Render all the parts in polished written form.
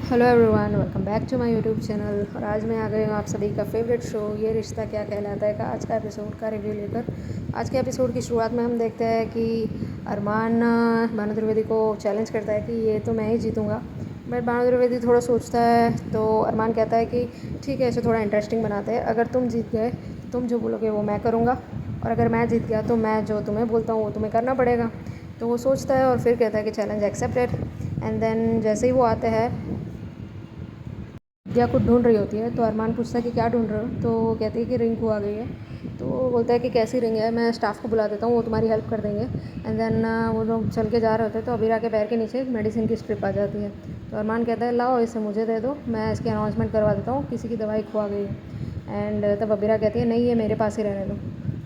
Hello everyone, welcome back to my YouTube channel. और आज मैं आ गई हूँ आप सभी का फेवरेट शो ये रिश्ता क्या कहलाता है का आज का एपिसोड का रिव्यू लेकर। आज के एपिसोड की शुरुआत में हम देखते हैं कि अरमान भानु त्रिवेदी को चैलेंज करता है कि ये तो मैं ही जीतूँगा। बट भानु त्रिवेदी थोड़ा सोचता है तो अरमान कहता है कि ठीक है, इसे थोड़ा इंटरेस्टिंग बनाते हैं। अगर तुम जीत गए, तुम जो बोलोगे वो मैं करूँगा, और अगर मैं जीत गया तो मैं जो तुम्हें बोलता हूँ वो तुम्हें करना पड़ेगा। तो वो सोचता है और फिर कहता है कि चैलेंज एक्सेप्टेड। एंड देन जैसे ही वो आते हैं, विद्या कुछ ढूंढ रही होती है तो अरमान पूछता है कि क्या ढूंढ रहे हो। तो वो कहती है कि रिंकू आ गई है। तो वो बोलता है कि कैसी रिंग है, मैं स्टाफ को बुला देता हूँ, वो तुम्हारी हेल्प कर देंगे। एंड देन वो लोग चल के जा रहे होते हैं तो अबीरा के पैर के नीचे मेडिसिन की स्ट्रिप आ जाती है। तो अरमान कहता है लाओ इसे मुझे दे दो, मैं इसकी अनाउंसमेंट करवा देता हूँ, किसी की दवाई खो आ गई है। एंड तब अबीरा कहती है नहीं, ये मेरे पास ही रहने दो।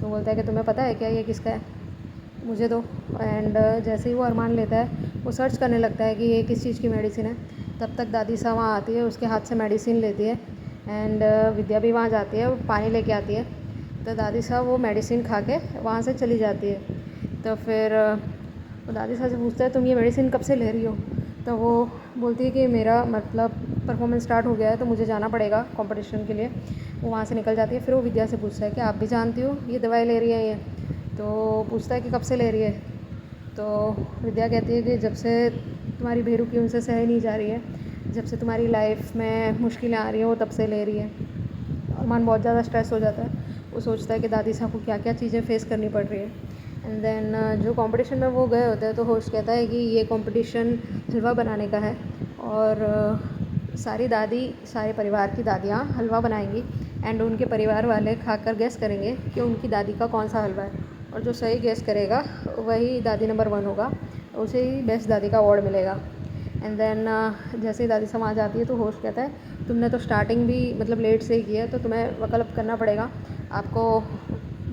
तो बोलता है कि तुम्हें पता है क्या ये किसका है, मुझे दो। एंड जैसे ही वो अरमान लेता है, वो सर्च करने लगता है कि ये किस चीज़ की मेडिसिन है। तब तक दादी साहब वहाँ आती है, उसके हाथ से मेडिसिन लेती है। एंड विद्या भी वहाँ जाती है, वो पानी लेके आती है। तो दादी साहब वो मेडिसिन खा के वहाँ से चली जाती है। तो फिर वो दादी साहब से पूछता है तुम ये मेडिसिन कब से ले रही हो। तो वो बोलती है कि मेरा मतलब परफॉर्मेंस स्टार्ट हो गया है तो मुझे जाना पड़ेगा कंपटीशन के लिए। वो वहाँ से निकल जाती है। फिर वो विद्या से पूछता है कि आप भी जानती हो ये दवाई ले रही है ये। तो पूछता है कि कब से ले रही है। तो विद्या कहती है कि जब से तुम्हारी बेरुखी उनसे सह नहीं जा रही है, जब से तुम्हारी लाइफ में मुश्किलें आ रही हैं वो तब से ले रही है। अरमान बहुत ज़्यादा स्ट्रेस हो जाता है। वो सोचता है कि दादी साहब को क्या क्या चीज़ें फेस करनी पड़ रही है। एंड देन जो कंपटीशन में वो गए होते हैं तो होस्ट कहता है कि ये कंपटीशन हलवा बनाने का है, और सारी दादी सारे परिवार की दादियाँ हलवा बनाएंगी। एंड उनके परिवार वाले खाकर गेस करेंगे कि उनकी दादी का कौन सा हलवा है, और जो सही गेस करेगा वही दादी नंबर 1 होगा, उसे ही बेस्ट दादी का अवार्ड मिलेगा। एंड देन जैसे ही दादी साहब आ जाती है तो होस्ट कहता है तुमने तो स्टार्टिंग भी मतलब लेट से ही की है, तो तुम्हें वकल्प करना पड़ेगा, आपको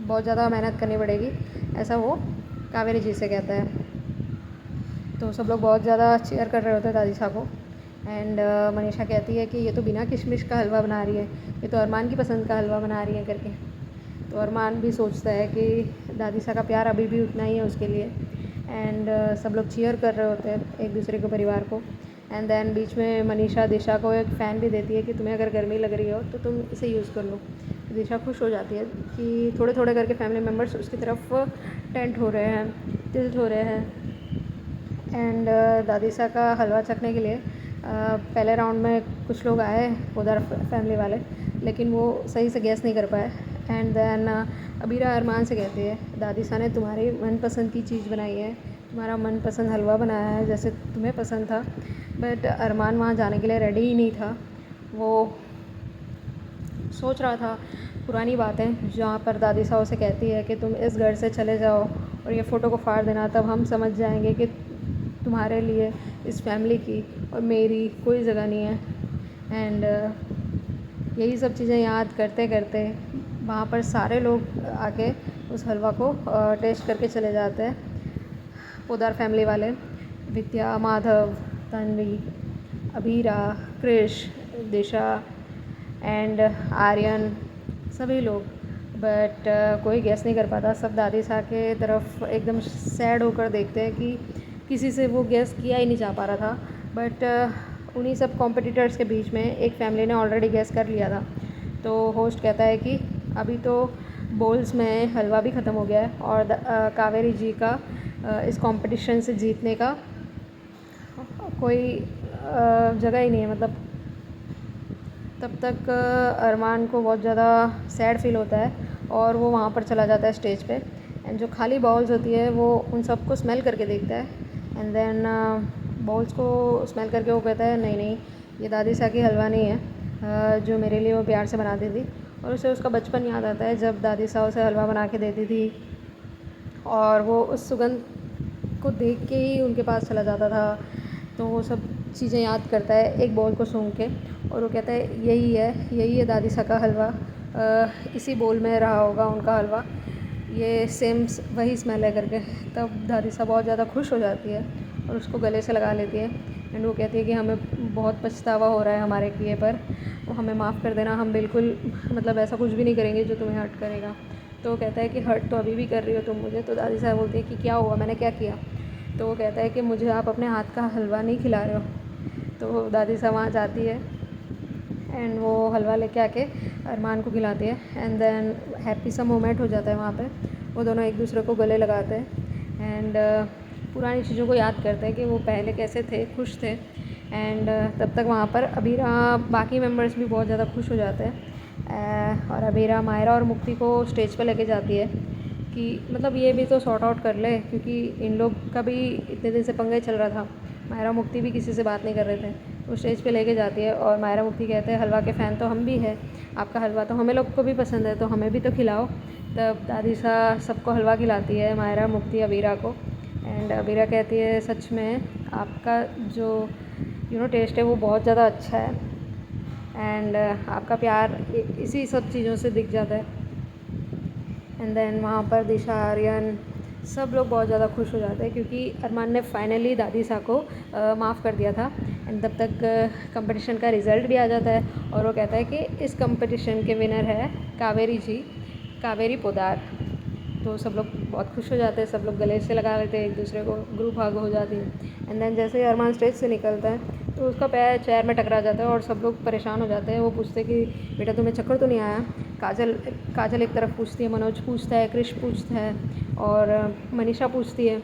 बहुत ज़्यादा मेहनत करनी पड़ेगी, ऐसा वो कावेरी जी से कहता है। तो सब लोग बहुत ज़्यादा चीयर कर रहे होते हैं दादी साहब को। एंड मनीषा कहती है कि ये तो बिना किशमिश का हलवा बना रही है, ये तो अरमान की पसंद का हलवा बना रही है करके। तो अरमान भी सोचता है कि दादी साहब का प्यार अभी भी उतना ही है उसके लिए। एंड सब लोग चीयर कर रहे होते हैं एक दूसरे के परिवार को। एंड देन बीच में मनीषा दिशा को एक फ़ैन भी देती है कि तुम्हें अगर गर्मी लग रही हो तो तुम इसे यूज़ कर लो। दिशा खुश हो जाती है कि थोड़े थोड़े करके फैमिली मेम्बर्स उसकी तरफ टेंट हो रहे हैं, टिल्ट हो रहे हैं। एंड दादी साहब का हलवा चखने के लिए पहले राउंड में कुछ लोग आए उधर फैमिली वाले, लेकिन वो सही से गैस नहीं कर पाए। एंड देन अबीरा अरमान से कहती है दादी साहब ने तुम्हारी मनपसंद की चीज़ बनाई है, तुम्हारा मनपसंद हलवा बनाया है जैसे तुम्हें पसंद था। बट अरमान वहाँ जाने के लिए रेडी ही नहीं था। वो सोच रहा था पुरानी बातें, जहाँ पर दादी साहब से कहती है कि तुम इस घर से चले जाओ और ये फ़ोटो को फाड़ देना, तब हम समझ जाएंगे कि तुम्हारे लिए इस फैमिली की और मेरी कोई जगह नहीं है। एंड यही सब चीज़ें याद करते करते वहाँ पर सारे लोग आके उस हलवा को टेस्ट करके चले जाते हैं। पोदार फैमिली वाले, विद्या, माधव, तन्वी, अबीरा, क्रिश, दिशा एंड आर्यन, सभी लोग। बट कोई गेस नहीं कर पाता। सब दादी साहब के तरफ एकदम सैड होकर देखते हैं कि किसी से वो गेस किया ही नहीं जा पा रहा था। बट उन्हीं सब कॉम्पिटिटर्स के बीच में एक फैमिली ने ऑलरेडी गेस कर लिया था। तो होस्ट कहता है कि अभी तो बोल्स में हलवा भी ख़त्म हो गया है, और कावेरी जी का इस कंपटीशन से जीतने का कोई जगह ही नहीं है। मतलब तब तक अरमान को बहुत ज़्यादा सैड फील होता है और वो वहाँ पर चला जाता है स्टेज पे। एंड जो खाली बाउल्स होती है वो उन सबको स्मेल करके देखता है। एंड देन बाउल्स को स्मेल करके वो कहता है नहीं नहीं, ये दादी साहब की हलवा नहीं है जो मेरे लिए वो प्यार से बनाती थी। और उसे उसका बचपन याद आता है जब दादी साहब उसे हलवा बना के देती थी, और वो उस सुगंध को देख के ही उनके पास चला जाता था। तो वो सब चीज़ें याद करता है एक बोल को सूंघ के, और वो कहता है यही है दादी साहब का हलवा, इसी बोल में रहा होगा उनका हलवा, ये सेम वही स्मेल है करके। तब दादी साहब बहुत ज़्यादा खुश हो जाती है और उसको गले से लगा लेती है। एंड वो कहती है कि हमें बहुत पछतावा हो रहा है हमारे किए पर, वो हमें माफ़ कर देना, हम बिल्कुल मतलब ऐसा कुछ भी नहीं करेंगे जो तुम्हें हर्ट करेगा। तो वो कहता है कि हर्ट तो अभी भी कर रही हो तुम मुझे। तो दादी साहब बोलती है कि क्या हुआ, मैंने क्या किया। तो वो कहता है कि मुझे आप अपने हाथ का हलवा नहीं खिला रहे हो। तो दादी सा वहाँ जाती है एंड वो हलवा लेके आके अरमान को खिलाती है एंड देन हैप्पी सा मोमेंट हो जाता है वहाँ पे। वो दोनों एक दूसरे को गले लगाते हैं एंड पुरानी चीज़ों को याद करते हैं कि वो पहले कैसे थे, खुश थे। एंड तब तक वहाँ पर अबीरा, बाकी मेंबर्स भी बहुत ज़्यादा खुश हो जाते हैं और अबीरा मायरा और मुक्ति को स्टेज पे लेके जाती है कि मतलब ये भी तो सॉर्ट आउट कर ले, क्योंकि इन लोग का भी इतने दिन से पंगा चल रहा था। मायरा मुक्ति भी किसी से बात नहीं कर रहे थे। वो स्टेज पे लेके जाती है और मायरा मुक्ति कहते हैं हलवा के फ़ैन तो हम भी हैं, आपका हलवा तो हमें लोग को भी पसंद है, तो हमें भी तो खिलाओ। तब दादी सा सबको हलवा खिलाती है, मायरा मुक्ति अबीरा को। एंड अबीरा कहती है सच में आपका जो टेस्ट है वो बहुत ज़्यादा अच्छा है एंड आपका प्यार इसी सब चीज़ों से दिख जाता है। एंड देन वहाँ पर दिशा, आर्यन, सब लोग बहुत ज़्यादा खुश हो जाते हैं क्योंकि अरमान ने फाइनली दादी सा को माफ़ कर दिया था। एंड तब तक कंपटीशन का रिज़ल्ट भी आ जाता है और वो कहता है कि इस कंपटीशन के विनर है कावेरी जी, कावेरी पोदार। तो सब लोग बहुत खुश हो जाते हैं, सब लोग गले से लगा लेते हैं एक दूसरे को, ग्रुप हग हो जाती है। एंड देन जैसे ही अरमान स्टेज से निकलता है तो उसका पैर चेयर में टकरा जाता है और सब लोग परेशान हो जाते हैं। वो पूछते कि बेटा तुम्हें चक्कर तो नहीं आया? काजल एक तरफ पूछती है, मनोज पूछता है, कृष पूछता है और मनीषा पूछती है।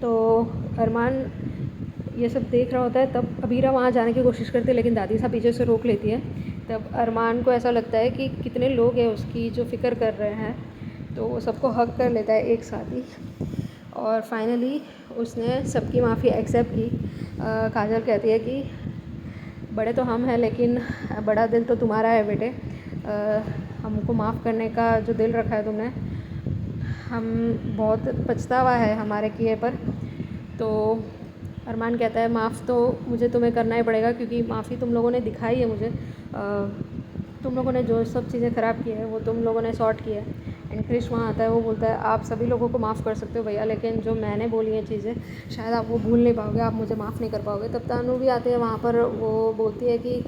तो अरमान ये सब देख रहा होता है, तब अबीरा वहाँ जाने की कोशिश करती है लेकिन दादी साहब पीछे से रोक लेती है। तब अरमान को ऐसा लगता है कि कितने लोग हैं उसकी जो फ़िक्र कर रहे हैं, तो वो सबको हग कर लेता है एक साथ ही और फाइनली उसने सबकी माफ़ी एक्सेप्ट की। काजल कहती है कि बड़े तो हम हैं लेकिन बड़ा दिल तो तुम्हारा है बेटे, हमको माफ़ करने का जो दिल रखा है तुमने, हम बहुत पछतावा है हमारे किए पर। तो अरमान कहता है माफ़ तो मुझे तुम्हें करना ही पड़ेगा क्योंकि माफ़ी तुम लोगों ने दिखाई है मुझे, तुम लोगों ने जो सब चीज़ें ख़राब की है वो तुम लोगों ने सॉर्ट की है। एंड क्रिश वहाँ आता है, वो बोलता है आप सभी लोगों को माफ़ कर सकते हो भैया, लेकिन जो मैंने बोली हैं चीज़ें शायद आप वो भूल नहीं पाओगे, आप मुझे माफ़ नहीं कर पाओगे। तब तानू भी आते हैं वहाँ पर, वो बोलती है कि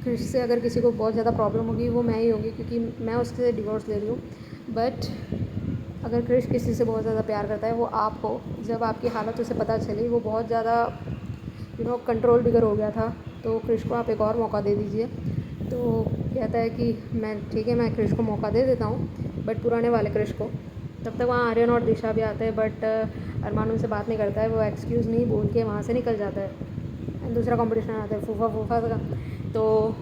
क्रिश से अगर किसी को बहुत ज़्यादा प्रॉब्लम होगी वो मैं ही होगी क्योंकि मैं उससे डिवोर्स ले रही हूँ, बट अगर क्रिश किसी से बहुत ज़्यादा प्यार करता है वो आप हो। जब आपकी हालत उसे पता चली वो बहुत ज़्यादा कंट्रोल बिगड़ हो गया था, तो क्रिश को आप एक और मौका दे दीजिए। तो कहता है कि मैं ठीक है, मैं क्रिश को मौका दे देता हूँ, बट पुराने वाले क्रिश को। तब तक वहाँ आर्यन और दिशा भी आते हैं बट अरमान उनसे बात नहीं करता है, वो एक्सक्यूज़ नहीं बोल के वहाँ से निकल जाता है। एंड दूसरा कंपटीशन आता है फूफा का, तो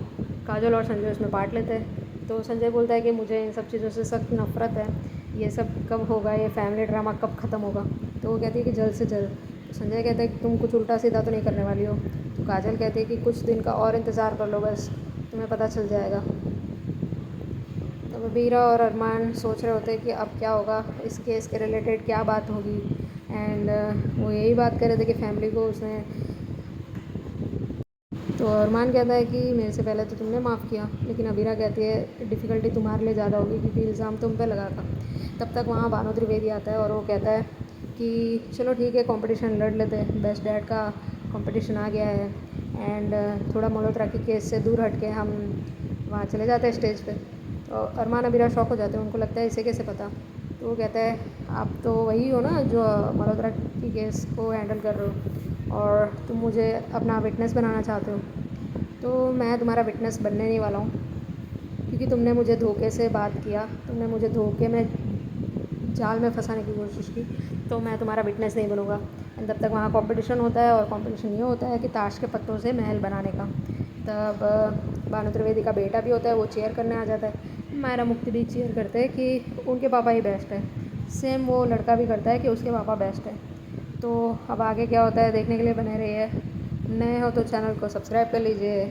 काजल और संजय उसमें पार्ट लेते हैं। तो संजय बोलता है कि मुझे इन सब चीज़ों से सख्त नफ़रत है, ये सब कब होगा, ये फैमिली ड्रामा कब ख़त्म होगा? तो वो कहती है कि जल्द से जल्द। तो संजय कहता है कि तुम कुछ उल्टा सीधा तो नहीं करने वाली हो? तो काजल कहती है कि कुछ दिन का और इंतज़ार कर लो, बस तुम्हें पता चल जाएगा। तो अबीरा और अरमान सोच रहे होते हैं कि अब क्या होगा, इस केस के रिलेटेड क्या बात होगी। एंड वो यही बात कर रहे थे कि फैमिली को उसने, तो अरमान कहता है कि मेरे से पहले तो तुमने माफ़ किया, लेकिन अबीरा कहती है डिफ़िकल्टी तुम्हारे लिए ज़्यादा होगी क्योंकि इल्ज़ाम तुम पे लगा था। तब तक वहाँ भानु त्रिवेदी आता है और वो कहता है कि चलो ठीक है कंपटीशन लड़ लेते हैं, बेस्ट डैड का कंपटीशन आ गया है एंड थोड़ा मल्होत्रा के केस से दूर हट के हम वहाँ चले जाते हैं स्टेज पे। तो अरमान अबीरा शॉक हो जाते हैं, उनको लगता है इसे कैसे पता। तो वो कहता है आप तो वही हो ना जो मल्होत्रा की केस को हैंडल कर रहे हो और तुम मुझे अपना विटनेस बनाना चाहते हो। तो मैं तुम्हारा विटनेस बनने नहीं वाला हूँ क्योंकि तुमने मुझे धोखे से बात किया, तुमने मुझे धोखे में जाल में फंसाने की कोशिश की, तो मैं तुम्हारा विटनेस नहीं बनूँगा। एंड तब तक वहाँ कंपटीशन होता है और कंपटीशन ये होता है कि ताश के पत्तों से महल बनाने का। तब भानु त्रिवेदी का बेटा भी होता है, वो चीयर करने आ जाता है। मायरा मुक्ति भी चीयर करते हैं कि उनके पापा ही बेस्ट है, सेम वो लड़का भी करता है कि उसके पापा बेस्ट है। तो अब आगे क्या होता है देखने के लिए बने रहिए। नए हो तो चैनल को सब्सक्राइब कर लीजिए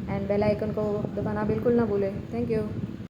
एंड बेल आइकन को दबाना बिल्कुल ना भूलें। Thank you.